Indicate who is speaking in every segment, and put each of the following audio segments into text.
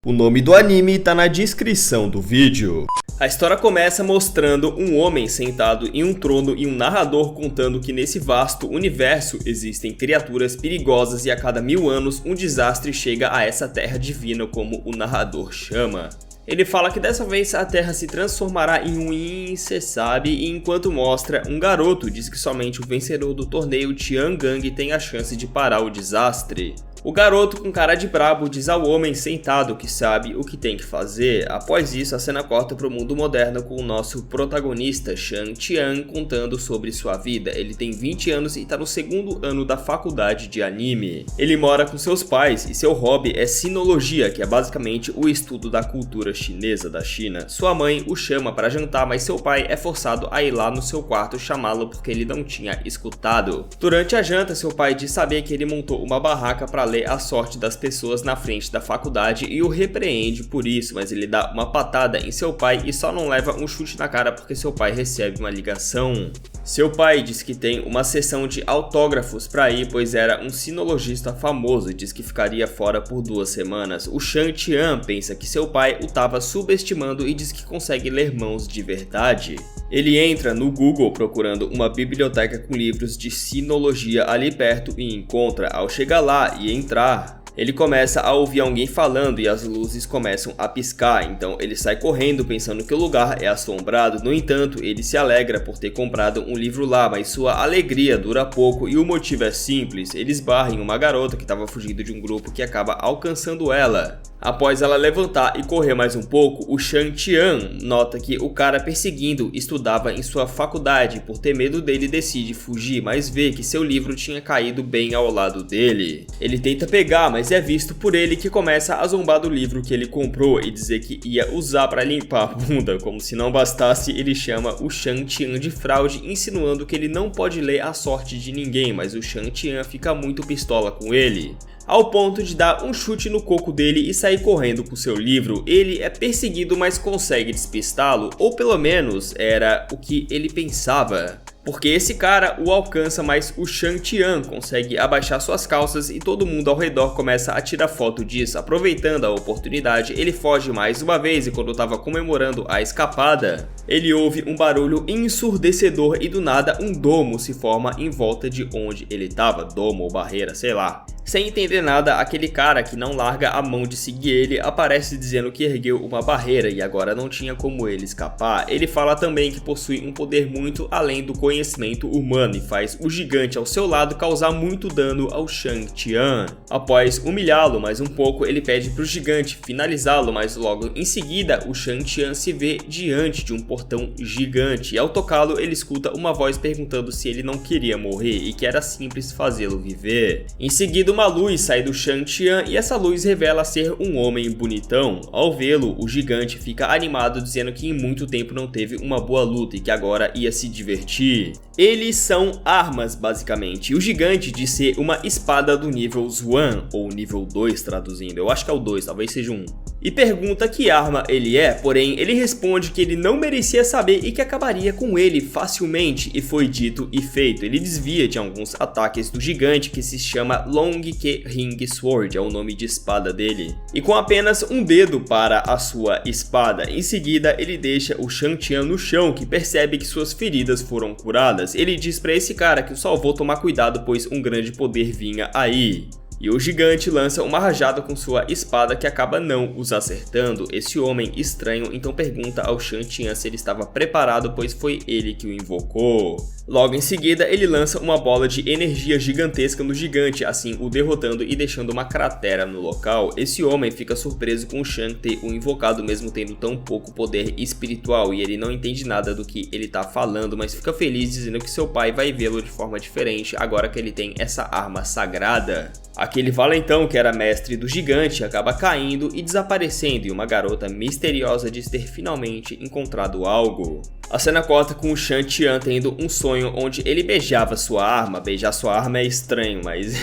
Speaker 1: O nome do anime tá na descrição do vídeo. A história começa mostrando um homem sentado em um trono e um narrador contando que nesse vasto universo existem criaturas perigosas e a cada 1000 anos um desastre chega a essa terra divina, como o narrador chama. Ele fala que dessa vez a Terra se transformará em um cê sabe, e enquanto mostra, um garoto diz que somente o vencedor do torneio Tiangang tem a chance de parar o desastre. O garoto com cara de brabo diz ao homem sentado que sabe o que tem que fazer. Após isso, a cena corta para o mundo moderno com o nosso protagonista, Shan Tian, contando sobre sua vida. Ele tem 20 anos e está no segundo ano da faculdade de anime. Ele mora com seus pais e seu hobby é sinologia, que é basicamente o estudo da cultura chinesa da China. Sua mãe o chama para jantar, mas seu pai é forçado a ir lá no seu quarto chamá-lo porque ele não tinha escutado. Durante a janta, seu pai diz saber que ele montou uma barraca para ler a sorte das pessoas na frente da faculdade e o repreende por isso, mas ele dá uma patada em seu pai e só não leva um chute na cara porque seu pai recebe uma ligação. Seu pai diz que tem uma sessão de autógrafos para ir, pois era um sinologista famoso e diz que ficaria fora por 2 semanas. O Shan Tian pensa que seu pai o estava subestimando e diz que consegue ler mãos de verdade. Ele entra no Google procurando uma biblioteca com livros de sinologia ali perto e encontra. Ao chegar lá e entrar, ele começa a ouvir alguém falando e as luzes começam a piscar, então ele sai correndo pensando que o lugar é assombrado. No entanto, ele se alegra por ter comprado um livro lá, mas sua alegria dura pouco e o motivo é simples: ele esbarra em uma garota que estava fugindo de um grupo que acaba alcançando ela. Após ela levantar e correr mais um pouco, o Shan Tian nota que o cara perseguindo estudava em sua faculdade. Por ter medo dele, decide fugir, mas vê que seu livro tinha caído bem ao lado dele. Ele tenta pegar, mas é visto por ele, que começa a zombar do livro que ele comprou e dizer que ia usar para limpar a bunda. Como se não bastasse, ele chama o Shan Tian de fraude, insinuando que ele não pode ler a sorte de ninguém, mas o Shan Tian fica muito pistola com ele, ao ponto de dar um chute no coco dele e sair correndo com seu livro. Ele é perseguido, mas consegue despistá-lo, ou pelo menos era o que ele pensava, porque esse cara o alcança, mas o Shan Tian consegue abaixar suas calças e todo mundo ao redor começa a tirar foto disso. Aproveitando a oportunidade, ele foge mais uma vez e quando estava comemorando a escapada, ele ouve um barulho ensurdecedor e do nada um domo se forma em volta de onde ele estava, domo ou barreira, sei lá. Sem entender nada, aquele cara que não larga a mão de seguir ele aparece dizendo que ergueu uma barreira e agora não tinha como ele escapar. Ele fala também que possui um poder muito além do conhecimento humano e faz o gigante ao seu lado causar muito dano ao Shan Tian. Após humilhá-lo mais um pouco, ele pede para o gigante finalizá-lo, mas logo em seguida o Shan Tian se vê diante de um portão gigante e ao tocá-lo ele escuta uma voz perguntando se ele não queria morrer e que era simples fazê-lo viver. Em seguida, uma luz sai do Shan Tian e essa luz revela ser um homem bonitão. Ao vê-lo, o gigante fica animado, dizendo que em muito tempo não teve uma boa luta e que agora ia se divertir. Eles são armas, basicamente. O gigante diz ser uma espada do nível Zhuan, ou nível 2 traduzindo, eu acho que é o 2, talvez seja um. E pergunta que arma ele é, porém ele responde que ele não merecia saber e que acabaria com ele facilmente, e foi dito e feito. Ele desvia de alguns ataques do gigante, que se chama Long Ke Ring Sword, é o nome de espada dele, e com apenas um dedo para a sua espada. Em seguida ele deixa o Shan Tian no chão, que percebe que suas feridas foram curadas. Ele diz para esse cara que o salvou tomar cuidado, pois um grande poder vinha aí. E o gigante lança uma rajada com sua espada que acaba não os acertando. Esse homem estranho então pergunta ao Shan Tian se ele estava preparado, pois foi ele que o invocou. Logo em seguida, ele lança uma bola de energia gigantesca no gigante, assim o derrotando e deixando uma cratera no local. Esse homem fica surpreso com o Shan ter o invocado mesmo tendo tão pouco poder espiritual e ele não entende nada do que ele tá falando, mas fica feliz dizendo que seu pai vai vê-lo de forma diferente agora que ele tem essa arma sagrada. Aquele valentão que era mestre do gigante acaba caindo e desaparecendo e uma garota misteriosa diz ter finalmente encontrado algo. A cena corta com o Shan Tian tendo um sonho onde ele beijava sua arma. Beijar sua arma é estranho, mas...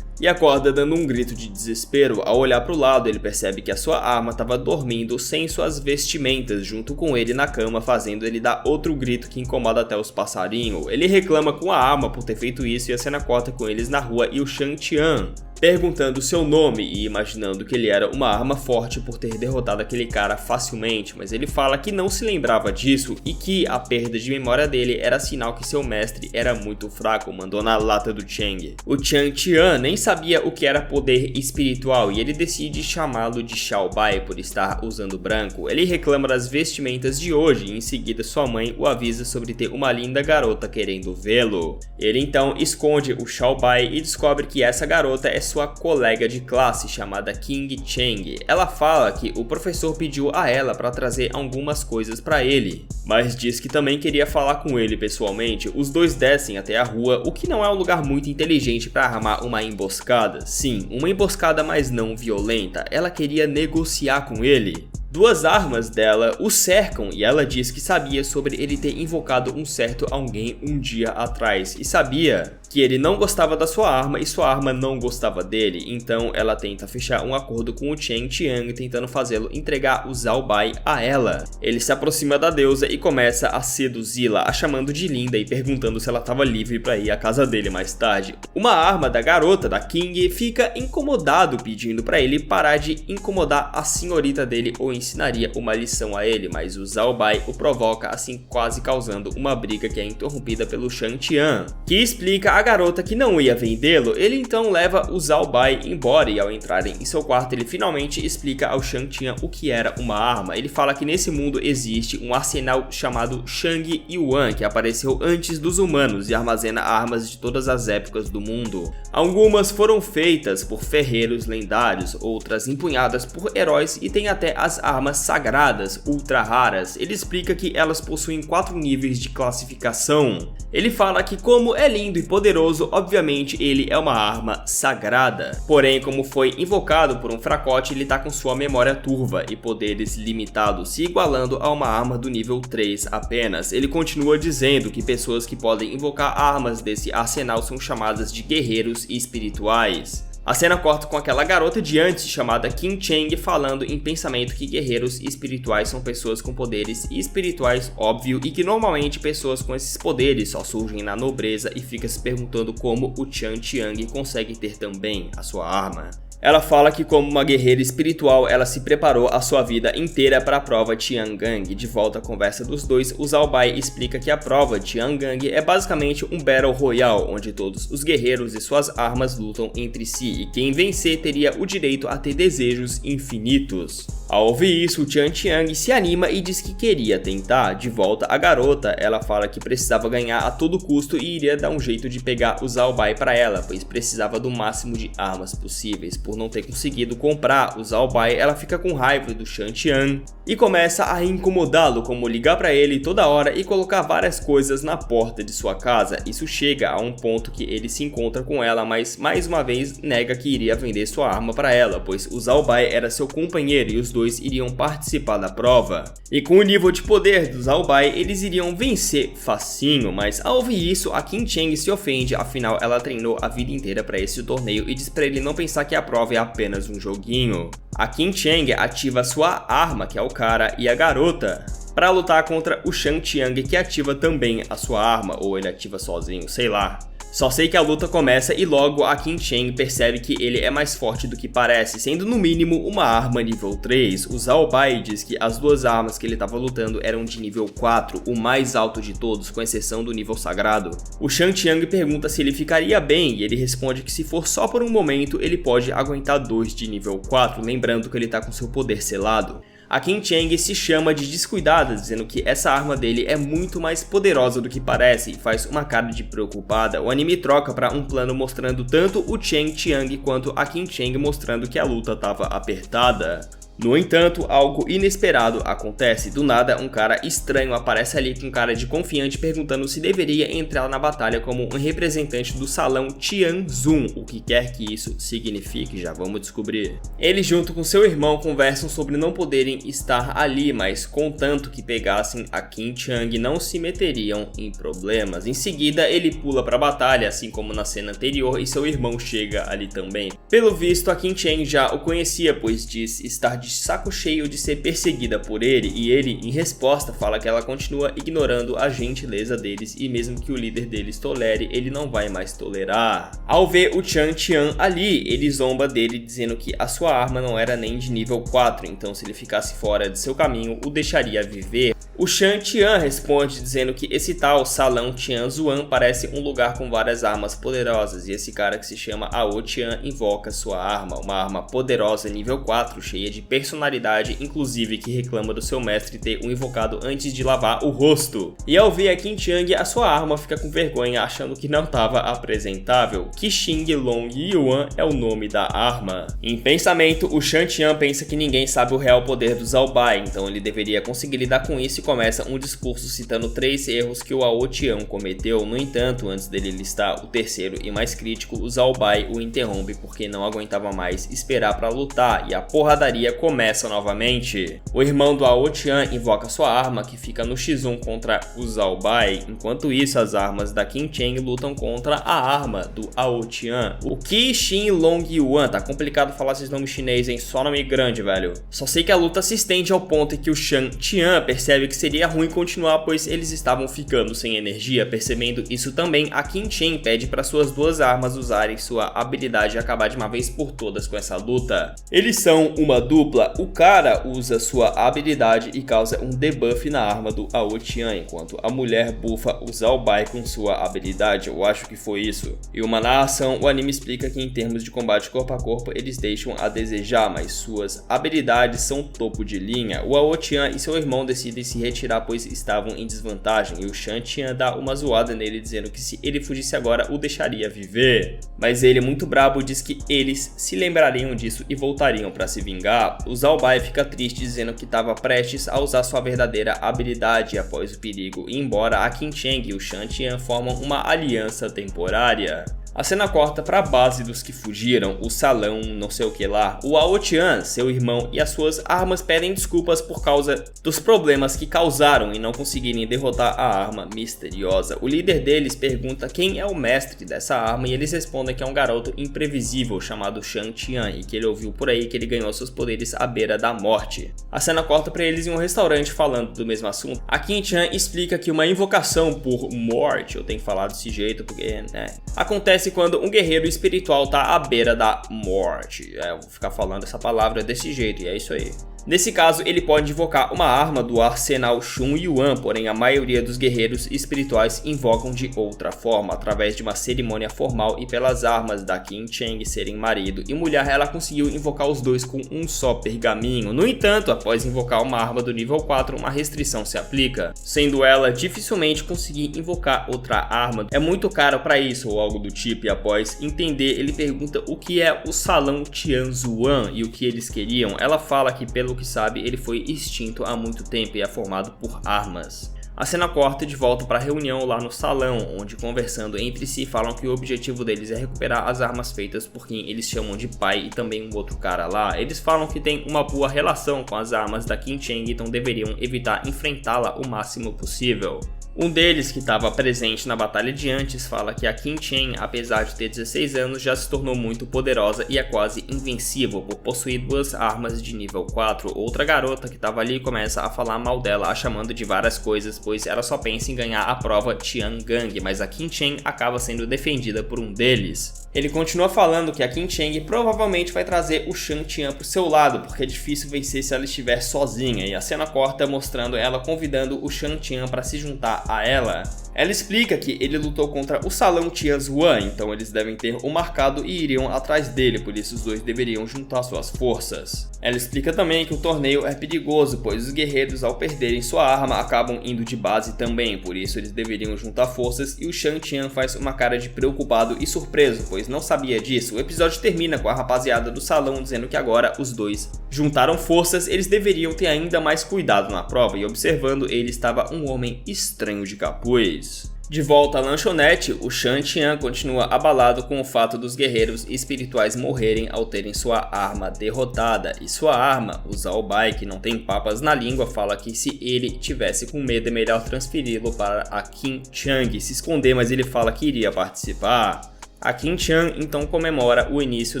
Speaker 1: e acorda dando um grito de desespero. Ao olhar para o lado, ele percebe que a sua arma estava dormindo sem suas vestimentas junto com ele na cama, fazendo ele dar outro grito que incomoda até os passarinhos. Ele reclama com a arma por ter feito isso e a cena corta com eles na rua e o Shan Tian perguntando seu nome e imaginando que ele era uma arma forte por ter derrotado aquele cara facilmente, mas ele fala que não se lembrava disso e que a perda de memória dele era sinal que seu mestre era muito fraco, mandou na lata do Chang. O Chan Tian nem sabia o que era poder espiritual e ele decide chamá-lo de Xiao Bai por estar usando branco. Ele reclama das vestimentas de hoje e em seguida sua mãe o avisa sobre ter uma linda garota querendo vê-lo. Ele então esconde o Xiao Bai e descobre que essa garota é sua colega de classe chamada King Cheng. Ela fala que o professor pediu a ela para trazer algumas coisas para ele, mas diz que também queria falar com ele pessoalmente. Os dois descem até a rua, o que não é um lugar muito inteligente para armar uma emboscada. Sim, uma emboscada, mas não violenta. Ela queria negociar com ele. Duas armas dela o cercam e ela diz que sabia sobre ele ter invocado um certo alguém um dia atrás e sabia que ele não gostava da sua arma e sua arma não gostava dele, então ela tenta fechar um acordo com o Chen Tian, tentando fazê-lo entregar o Xiao Bai a ela. Ele se aproxima da deusa e começa a seduzi-la, a chamando de linda e perguntando se ela estava livre para ir à casa dele mais tarde. Uma arma da garota, da King, fica incomodado pedindo para ele parar de incomodar a senhorita dele ou ensinaria uma lição a ele, mas o Xiao Bai o provoca, assim quase causando uma briga que é interrompida pelo Chan Tian, que explica a garota que não ia vendê-lo. Ele então leva o Xiao Bai embora e ao entrarem em seu quarto ele finalmente explica ao Chan Tian o que era uma arma. Ele fala que nesse mundo existe um arsenal chamado Shang Yuan que apareceu antes dos humanos e armazena armas de todas as épocas do mundo. Algumas foram feitas por ferreiros lendários, outras empunhadas por heróis e tem até as armas sagradas ultra raras. Ele explica que elas possuem 4 níveis de classificação. Ele fala que como é lindo e poderoso, obviamente ele é uma arma sagrada. Porém, como foi invocado por um fracote, ele tá com sua memória turva e poderes limitados, se igualando a uma arma do nível 3 apenas. Ele continua dizendo que pessoas que podem invocar armas desse arsenal são chamadas de guerreiros espirituais. A cena corta com aquela garota de antes chamada King Cheng falando em pensamento que guerreiros espirituais são pessoas com poderes espirituais, óbvio, e que normalmente pessoas com esses poderes só surgem na nobreza e fica se perguntando como o Chan Tian consegue ter também a sua arma. Ela fala que como uma guerreira espiritual, ela se preparou a sua vida inteira para a prova Tiangang. De volta à conversa dos dois, o Xiao Bai explica que a prova Tiangang é basicamente um Battle Royale, onde todos os guerreiros e suas armas lutam entre si, e quem vencer teria o direito a ter desejos infinitos. Ao ouvir isso, o Chan Tian se anima e diz que queria tentar. De volta à garota, ela fala que precisava ganhar a todo custo e iria dar um jeito de pegar o Xiao Bai para ela, pois precisava do máximo de armas possíveis. Por não ter conseguido comprar o Xiao Bai, ela fica com raiva do Chan Tian e começa a incomodá-lo, como ligar para ele toda hora e colocar várias coisas na porta de sua casa. Isso chega a um ponto que ele se encontra com ela, mas mais uma vez nega que iria vender sua arma para ela, pois o Xiao Bai era seu companheiro e os dois iriam participar da prova. E com o nível de poder do Xiao Bai, eles iriam vencer facinho, mas ao ouvir isso, a King Cheng se ofende, afinal ela treinou a vida inteira para esse torneio e diz para ele não pensar que a prova é apenas um joguinho. A King Cheng ativa sua arma, que é o cara, e a garota, para lutar contra o Chan Tian, que ativa também a sua arma, ou ele ativa sozinho, sei lá. Só sei que a luta começa e logo a King Cheng percebe que ele é mais forte do que parece, sendo no mínimo uma arma nível 3. O Xiao Bai diz que as duas armas que ele estava lutando eram de nível 4, o mais alto de todos, com exceção do nível sagrado. O Chan Tian pergunta se ele ficaria bem e ele responde que se for só por um momento, ele pode aguentar 2 de nível 4, lembrando que ele está com seu poder selado. A King Cheng se chama de descuidada, dizendo que essa arma dele é muito mais poderosa do que parece e faz uma cara de preocupada. O anime troca para um plano mostrando tanto o Chen Tian quanto a King Cheng, mostrando que a luta estava apertada. No entanto, algo inesperado acontece. Do nada, um cara estranho aparece ali com cara de confiante perguntando se deveria entrar na batalha como um representante do salão Tianzun, o que quer que isso signifique, já vamos descobrir. Ele junto com seu irmão conversam sobre não poderem estar ali, mas contanto que pegassem a King Cheng não se meteriam em problemas. Em seguida, ele pula para a batalha, assim como na cena anterior, e seu irmão chega ali também. Pelo visto, a King Cheng já o conhecia, pois diz estar de saco cheio de ser perseguida por ele, e ele, em resposta, fala que ela continua ignorando a gentileza deles e mesmo que o líder deles tolere, ele não vai mais tolerar. Ao ver o Chan Tian ali, ele zomba dele dizendo que a sua arma não era nem de nível 4, então se ele ficasse fora de seu caminho, o deixaria viver. O Chan Tian responde dizendo que esse tal Salão Tian Zuan parece um lugar com várias armas poderosas e esse cara que se chama Ao Tian invoca sua arma, uma arma poderosa nível 4, cheia de personalidade, inclusive que reclama do seu mestre ter o invocado antes de lavar o rosto. E ao ver a Qin Chang, a sua arma fica com vergonha achando que não estava apresentável. Qixing Long Yuan é o nome da arma. Em pensamento, o Chan Tian pensa que ninguém sabe o real poder do Zhao Bai, então ele deveria conseguir lidar com isso e começa um discurso citando 3 erros que o Ao Tian cometeu. No entanto, antes dele listar o terceiro e mais crítico, o Zhao Bai o interrompe porque não aguentava mais esperar para lutar e a porradaria começa novamente. O irmão do Ao Tian invoca sua arma que fica no X1 contra o Zhao Bai. Enquanto isso, as armas da Qin Chang lutam contra a arma do Ao Tian. O Qixing Long Yuan, tá complicado falar esses nomes chinês, hein? Só nome grande, velho. Só sei que a luta se estende ao ponto em que o Chan Tian percebe que seria ruim continuar, pois eles estavam ficando sem energia. Percebendo isso também, a Qin Chang pede para suas duas armas usarem sua habilidade e acabar de uma vez por todas com essa luta. Eles são uma dupla, o cara usa sua habilidade e causa um debuff na arma do Ao Tian, enquanto a mulher buffa o Zhao Bai com sua habilidade, eu acho que foi isso. E uma narração, o anime explica que em termos de combate corpo a corpo eles deixam a desejar, mas suas habilidades são topo de linha. O Ao Tian e seu irmão decidem se retirar pois estavam em desvantagem, e o Chan Tian dá uma zoada nele dizendo que se ele fugisse agora o deixaria viver. Mas ele, muito brabo, diz que eles se lembrariam disso e voltariam para se vingar. O Zhao Bai fica triste dizendo que estava prestes a usar sua verdadeira habilidade após o perigo, e embora a Qin Chang e o Chan Tian formam uma aliança temporária. A cena corta para a base dos que fugiram, o salão não sei o que lá. O Ao Tian, seu irmão e as suas armas pedem desculpas por causa dos problemas que causaram em não conseguirem derrotar a arma misteriosa. O líder deles pergunta quem é o mestre dessa arma e eles respondem que é um garoto imprevisível chamado Chan Tian e que ele ouviu por aí que ele ganhou seus poderes à beira da morte. A cena corta para eles em um restaurante falando do mesmo assunto. A Qin Chang explica que uma invocação por morte, eu tenho que falar desse jeito porque, né, acontece quando um guerreiro espiritual tá à beira da morte. Eu vou ficar falando essa palavra desse jeito e é isso aí. Nesse caso, ele pode invocar uma arma do arsenal Shun Yuan, porém a maioria dos guerreiros espirituais invocam de outra forma, através de uma cerimônia formal e pelas armas da Qin Chang serem marido e mulher, ela conseguiu invocar os dois com um só pergaminho. No entanto, após invocar uma arma do nível 4, uma restrição se aplica, sendo ela dificilmente conseguir invocar outra arma. É muito caro para isso ou algo do tipo, e após entender, ele pergunta o que é o Salão Tian Zuan e o que eles queriam. Ela fala que pelo que sabe, ele foi extinto há muito tempo e é formado por armas. A cena corta de volta para a reunião lá no salão, onde conversando entre si falam que o objetivo deles é recuperar as armas feitas por quem eles chamam de pai e também um outro cara lá. Eles falam que tem uma boa relação com as armas da Qin Chang, então deveriam evitar enfrentá-la o máximo possível. Um deles, que estava presente na batalha de antes, fala que a Qin Chang, apesar de ter 16 anos, já se tornou muito poderosa e é quase invencível por possuir 2 armas de nível 4. Outra garota que estava ali começa a falar mal dela, a chamando de várias coisas, pois ela só pensa em ganhar a prova Tiangang, mas a Qin Chang acaba sendo defendida por um deles. Ele continua falando que a Qin Chang provavelmente vai trazer o Chan Tian pro seu lado, porque é difícil vencer se ela estiver sozinha, e a cena corta mostrando ela convidando o Chan Tian para se juntar a ela. Ela explica que ele lutou contra o Salão Tian Zuan, então eles devem ter o marcado e iriam atrás dele, por isso os dois deveriam juntar suas forças. Ela explica também que o torneio é perigoso, pois os guerreiros ao perderem sua arma acabam indo de base também, por isso eles deveriam juntar forças, e o Chan Tian faz uma cara de preocupado e surpreso, pois não sabia disso. O episódio termina com a rapaziada do salão dizendo que agora os dois juntaram forças, eles deveriam ter ainda mais cuidado na prova, e observando ele estava um homem estranho de capuz. De volta à lanchonete, o Chan Tian continua abalado com o fato dos guerreiros espirituais morrerem ao terem sua arma derrotada, e sua arma, o Zhao Bai, que não tem papas na língua, fala que se ele tivesse com medo é melhor transferi-lo para a Qin Chang se esconder, mas ele fala que iria participar. A Qin-chan então comemora o início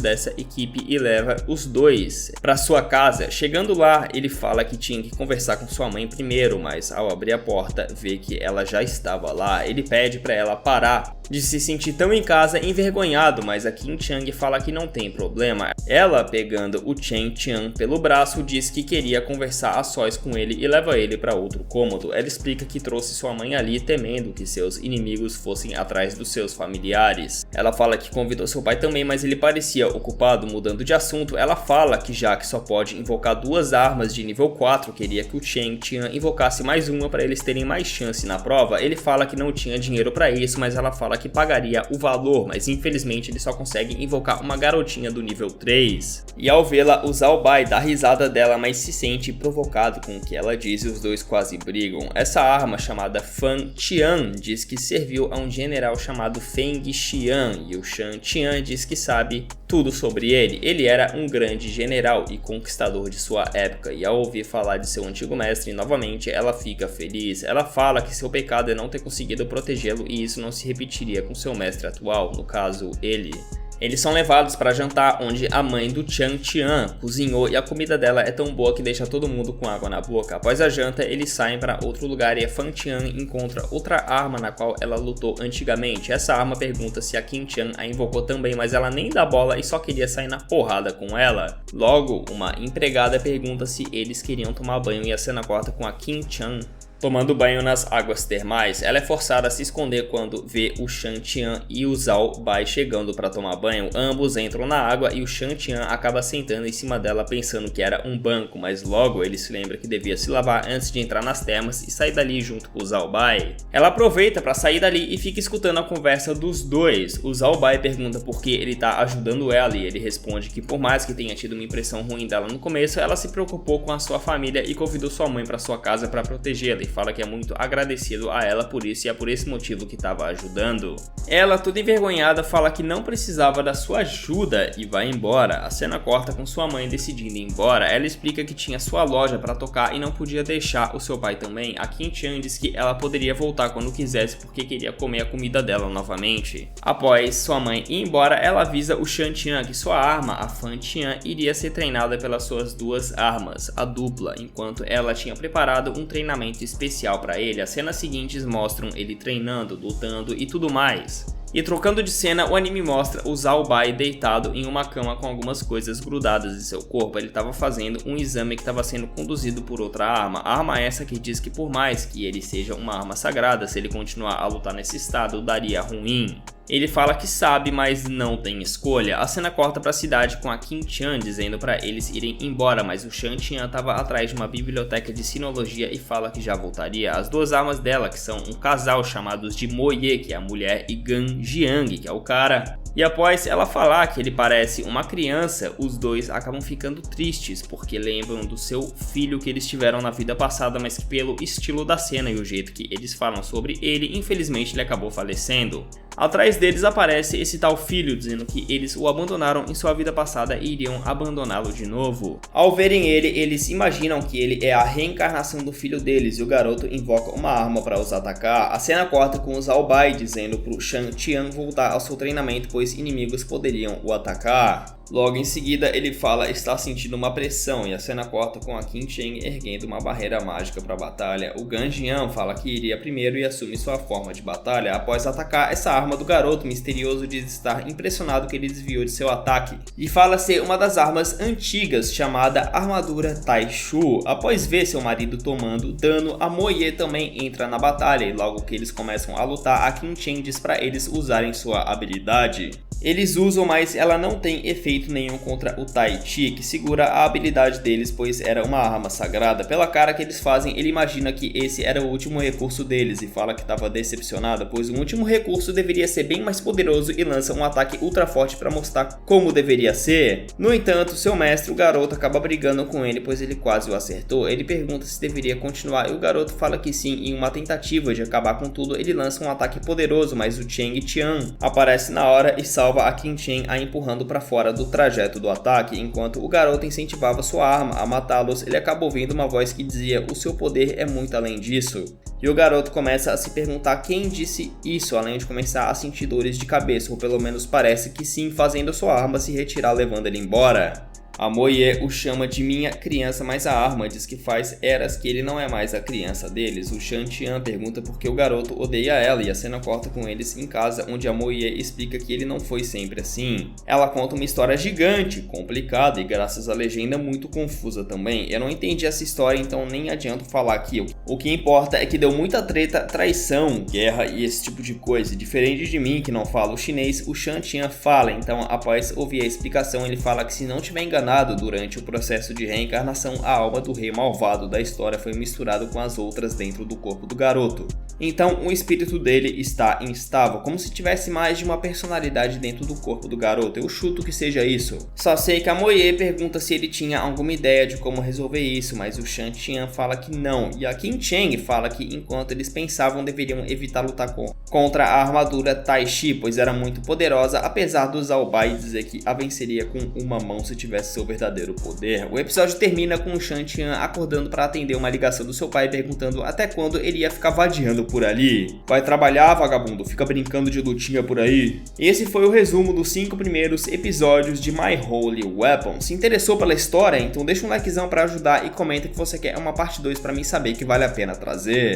Speaker 1: dessa equipe e leva os dois para sua casa. Chegando lá, ele fala que tinha que conversar com sua mãe primeiro, mas ao abrir a porta, vê que ela já estava lá. Ele pede para ela parar de se sentir tão em casa, envergonhado, mas a Qin-chan fala que não tem problema. Ela, pegando o Chen-chan pelo braço, diz que queria conversar a sós com ele e leva ele para outro cômodo. Ela explica que trouxe sua mãe ali temendo que seus inimigos fossem atrás dos seus familiares. Ela fala que convidou seu pai também, mas ele parecia ocupado. Mudando de assunto, ela fala que já que só pode invocar 2 armas de nível 4, queria que o Chen-chan invocasse mais uma para eles terem mais chance na prova. Ele fala que não tinha dinheiro para isso, mas ela fala que pagaria o valor, mas infelizmente ele só consegue invocar uma garotinha do nível 3. E ao vê-la, o Zhao Bai dá risada dela, mas se sente provocado com o que ela diz e os dois quase brigam. Essa arma, chamada Fan Tian, diz que serviu a um general chamado Feng Xian, e o Shan Tian diz que sabe tudo sobre ele. Ele era um grande general e conquistador de sua época, e ao ouvir falar de seu antigo mestre novamente, ela fica feliz. Ela fala que seu pecado é não ter conseguido protegê-lo e isso não se repetiria com seu mestre atual, no caso, ele. Eles são levados para jantar, onde a mãe do Chan Tian cozinhou e a comida dela é tão boa que deixa todo mundo com água na boca. Após a janta, eles saem para outro lugar e a Fan Tian encontra outra arma na qual ela lutou antigamente. Essa arma pergunta se a Qin-chan a invocou também, mas ela nem dá bola e só queria sair na porrada com ela. Logo, uma empregada pergunta se eles queriam tomar banho e a cena corta com a Qin-chan tomando banho nas águas termais. Ela é forçada a se esconder quando vê o Shan Tian e o Zhao Bai chegando para tomar banho. Ambos entram na água e o Shan Tian acaba sentando em cima dela pensando que era um banco, mas logo ele se lembra que devia se lavar antes de entrar nas termas e sair dali junto com o Zhao Bai. Ela aproveita para sair dali e fica escutando a conversa dos dois. O Zhao Bai pergunta por que ele tá ajudando ela e ele responde que por mais que tenha tido uma impressão ruim dela no começo, ela se preocupou com a sua família e convidou sua mãe para sua casa para protegê-la. Fala que é muito agradecido a ela por isso e é por esse motivo que estava ajudando. Ela, toda envergonhada, fala que não precisava da sua ajuda e vai embora. A cena corta com sua mãe decidindo ir embora. Ela explica que tinha sua loja para tocar e não podia deixar o seu pai também. A Qin-chan diz que ela poderia voltar quando quisesse porque queria comer a comida dela novamente. Após sua mãe ir embora, ela avisa o Shan Tian que sua arma, a Fan Tian, iria ser treinada pelas suas 2 armas, a dupla, enquanto ela tinha preparado um treinamento especial para ele. As cenas seguintes mostram ele treinando, lutando e tudo mais. E trocando de cena, o anime mostra o Zhao Bai deitado em uma cama com algumas coisas grudadas em seu corpo. Ele estava fazendo um exame que estava sendo conduzido por outra arma. A arma essa que diz que por mais que ele seja uma arma sagrada, se ele continuar a lutar nesse estado, daria ruim. Ele fala que sabe, mas não tem escolha. A cena corta para a cidade com a Qin-chan dizendo para eles irem embora, mas o Shan Tian estava atrás de uma biblioteca de sinologia e fala que já voltaria. As 2 armas dela, que são um casal chamados de Mo Ye, que é a mulher, e Gan Jiang, que é o cara. E após ela falar que ele parece uma criança, os dois acabam ficando tristes, porque lembram do seu filho que eles tiveram na vida passada, mas que pelo estilo da cena e o jeito que eles falam sobre ele, infelizmente ele acabou falecendo. Atrás deles aparece esse tal filho, dizendo que eles o abandonaram em sua vida passada e iriam abandoná-lo de novo. Ao verem ele, eles imaginam que ele é a reencarnação do filho deles e o garoto invoca uma arma para os atacar. A cena corta com o Zhao Bai dizendo pro Shan Tian voltar ao seu treinamento, pois inimigos poderiam o atacar. Logo em seguida, ele fala estar sentindo uma pressão e a cena corta com a Qin-chan erguendo uma barreira mágica para a batalha. O Gan Jian fala que iria primeiro e assume sua forma de batalha. Após atacar, essa arma do garoto misterioso diz estar impressionado que ele desviou de seu ataque e fala ser uma das armas antigas chamada Armadura Taishu. Após ver seu marido tomando dano, a Mo Ye também entra na batalha e logo que eles começam a lutar, a Qin-chan diz para eles usarem sua habilidade. Eles usam, mas ela não tem efeito nenhum contra o Tai Chi, que segura a habilidade deles, pois era uma arma sagrada. Pela cara que eles fazem, ele imagina que esse era o último recurso deles e fala que estava decepcionada, pois o último recurso deveria ser bem mais poderoso e lança um ataque ultra forte para mostrar como deveria ser. No entanto, seu mestre, o garoto, acaba brigando com ele, pois ele quase o acertou. Ele pergunta se deveria continuar e o garoto fala que sim. Em uma tentativa de acabar com tudo, ele lança um ataque poderoso, mas o Cheng Tian aparece na hora e salva a Qin-chan a empurrando para fora do o trajeto do ataque. Enquanto o garoto incentivava sua arma a matá-los, ele acaba ouvindo uma voz que dizia: "O seu poder é muito além disso." E o garoto começa a se perguntar quem disse isso, além de começar a sentir dores de cabeça, ou pelo menos parece que sim, fazendo sua arma se retirar, levando ele embora. A Moye o chama de minha criança, mas a arma diz que faz eras que ele não é mais a criança deles. O Shan Tian pergunta por que o garoto odeia ela e a cena corta com eles em casa, onde a Moye explica que ele não foi sempre assim. Ela conta uma história gigante, complicada e graças à legenda muito confusa também. Eu não entendi essa história, então nem adianto falar aqui. O que importa é que deu muita treta, traição, guerra e esse tipo de coisa. Diferente de mim que não falo chinês, o Shan Tian fala, então após ouvir a explicação ele fala que se não tiver enganado durante o processo de reencarnação, a alma do rei malvado da história foi misturada com as outras dentro do corpo do garoto. Então o espírito dele está instável, como se tivesse mais de uma personalidade dentro do corpo do garoto. Eu chuto que seja isso. Só sei que a Moye pergunta se ele tinha alguma ideia de como resolver isso, mas o Shan Tian fala que não, e a Qin Cheng fala que enquanto eles pensavam deveriam evitar lutar contra a armadura Tai Chi, pois era muito poderosa, apesar do Zhao Bai dizer que a venceria com uma mão se tivesse seu verdadeiro poder. O episódio termina com o Shan Tian acordando para atender uma ligação do seu pai perguntando até quando ele ia ficar vadiando por ali. Vai trabalhar, vagabundo, fica brincando de lutinha por aí. Esse foi o resumo dos 5 primeiros episódios de My Holy Weapon. Se interessou pela história? Então deixa um likezão para ajudar e comenta que você quer uma parte 2 para mim saber que vale a pena trazer.